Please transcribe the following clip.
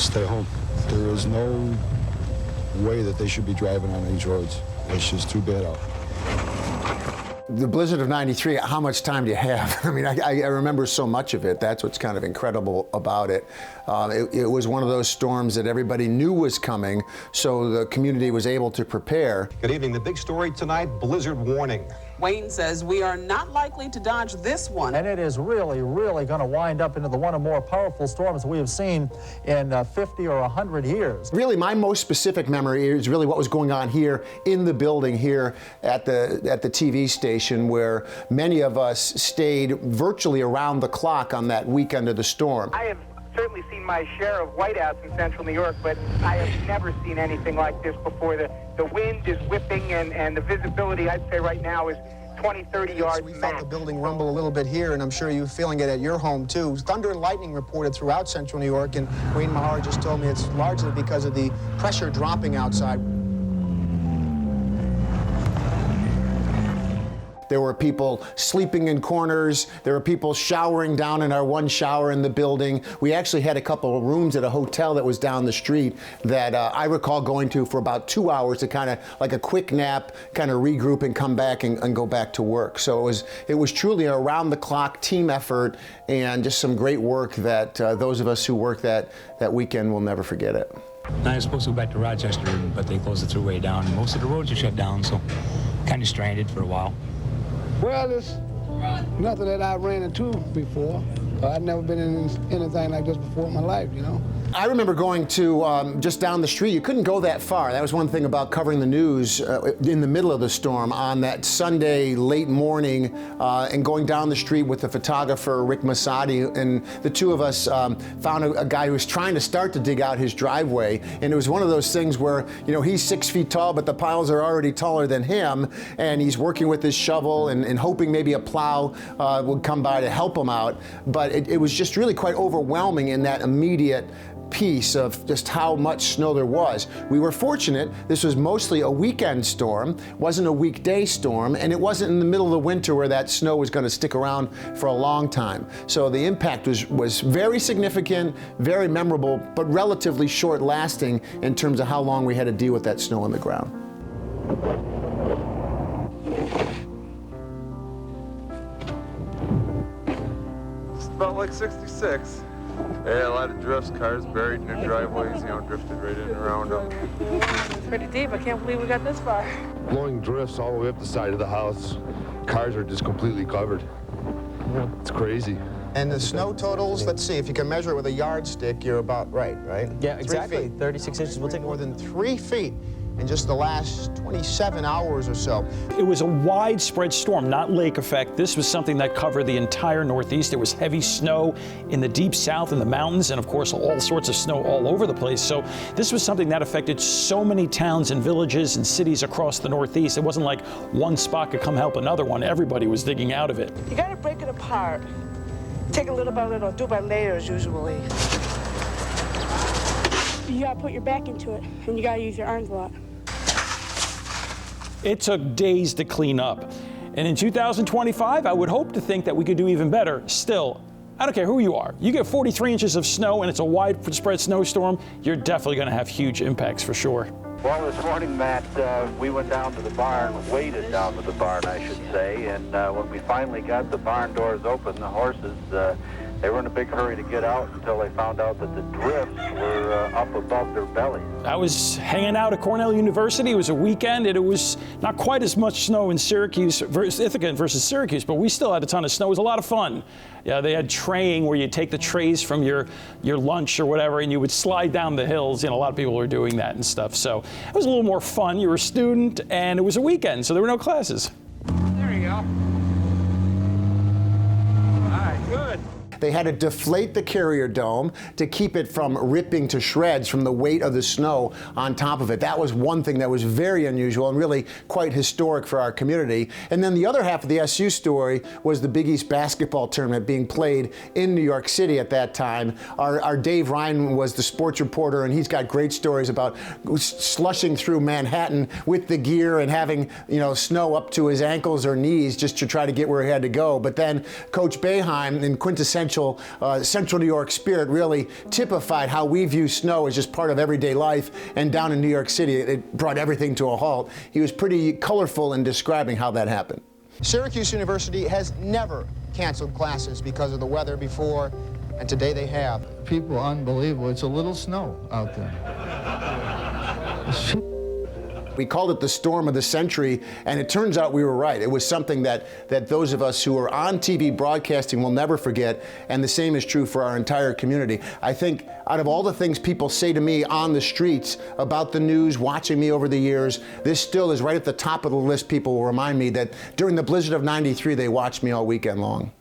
stay home. There is no way that they should be driving on these roads. It's just too bad out. The blizzard of '93, how much time do you have? I mean, I remember so much of it. That's what's kind of incredible about it. It was one of those storms that everybody knew was coming, so the community was able to prepare. Good evening. The big story tonight, blizzard warning. Wayne says we are not likely to dodge this one. And it is really, really going to wind up into the one of more powerful storms we have seen in 50 or 100 years. Really, my most specific memory is really what was going on here in the building here at the TV station, where many of us stayed virtually around the clock on that weekend of the storm. I have certainly seen my share of whiteouts in central New York, but I have never seen anything like this before. The wind is whipping, and the visibility, I'd say right now, is 20, 30 yards We max. felt the building rumble a little bit here, and I'm sure you're feeling it at your home, too. Thunder and lightning reported throughout central New York, and Wayne Mahara just told me it's largely because of the pressure dropping outside. There were people sleeping in corners. There were people showering down in our one shower in the building. We actually had a couple of rooms at a hotel that was down the street that I recall going to for about 2 hours to kind of like a quick nap, kind of regroup and come back and go back to work. So it was truly an around-the-clock team effort and just some great work that those of us who worked that weekend will never forget it. I was supposed to go back to Rochester, but they closed the thruway down, and most of the roads are shut down, so kind of stranded for a while. Well, it's nothing that I ran into before. I'd never been in anything like this before in my life, you know. I remember going to just down the street. You couldn't go that far. That was one thing about covering the news in the middle of the storm on that Sunday late morning and going down the street with the photographer, Rick Masadi, and the two of us found a guy who was trying to start to dig out his driveway. And it was one of those things where, you know, he's 6 feet tall, but the piles are already taller than him, and he's working with his shovel and hoping maybe a plow would come by to help him out. But it was just really quite overwhelming in that immediate piece of just how much snow there was. We were fortunate. This was mostly a weekend storm, wasn't a weekday storm, and it wasn't in the middle of the winter where that snow was going to stick around for a long time. So the impact was very significant, very memorable, but relatively short-lasting in terms of how long we had to deal with that snow on the ground. It's about like 66. Yeah, a lot of drifts, cars buried in their driveways, you know, drifted right in and around them. It's pretty deep. I can't believe we got this far. Blowing drifts all the way up the side of the house. Cars are just completely covered. It's crazy. And the snow totals, let's see, if you can measure it with a yardstick, you're about right? Yeah, exactly. 3 feet. 36 inches. We'll take more than 3 feet in just the last 27 hours or so. It was a widespread storm, not lake effect. This was something that covered the entire Northeast. There was heavy snow in the deep south in the mountains, and of course all sorts of snow all over the place. So this was something that affected so many towns and villages and cities across the Northeast. It wasn't like one spot could come help another one. Everybody was digging out of it. You gotta break it apart. Take a little by little, do by layers usually. You gotta put your back into it, and you gotta use your arms a lot. It took days to clean up. And in 2025, I would hope to think that we could do even better. Still, I don't care who you are. You get 43 inches of snow and it's a widespread snowstorm, you're definitely gonna have huge impacts for sure. Well, this morning, Matt, we went down to the barn, waded down to the barn, I should say, and when we finally got the barn doors open, the horses, they were in a big hurry to get out until they found out that the drifts were up above their bellies. I was hanging out at Cornell University. It was a weekend, and it was not quite as much snow in Syracuse, Ithaca versus Syracuse, but we still had a ton of snow. It was a lot of fun. Yeah, they had traying where you take the trays from your lunch or whatever, and you would slide down the hills. You know, a lot of people were doing that and stuff. So it was a little more fun. You were a student, and it was a weekend, so there were no classes. There you go. All right, good. They had to deflate the carrier dome to keep it from ripping to shreds from the weight of the snow on top of it. That was one thing that was very unusual and really quite historic for our community. And then the other half of the SU story was the Big East basketball tournament being played in New York City at that time. Our Dave Ryan was the sports reporter, and he's got great stories about slushing through Manhattan with the gear and having, you know, snow up to his ankles or knees just to try to get where he had to go. But then Coach Boeheim, in quintessential quintessential Central New York spirit really typified how we view snow as just part of everyday life. And down in New York City, it brought everything to a halt. He was pretty colorful in describing how that happened. Syracuse University has never canceled classes because of the weather before, and today they have. People, unbelievable. It's a little snow out there. We called it the storm of the century, and it turns out we were right. It was something that those of us who are on TV broadcasting will never forget, and the same is true for our entire community. I think out of all the things people say to me on the streets about the news, watching me over the years, this still is right at the top of the list. People will remind me that during the blizzard of '93, they watched me all weekend long.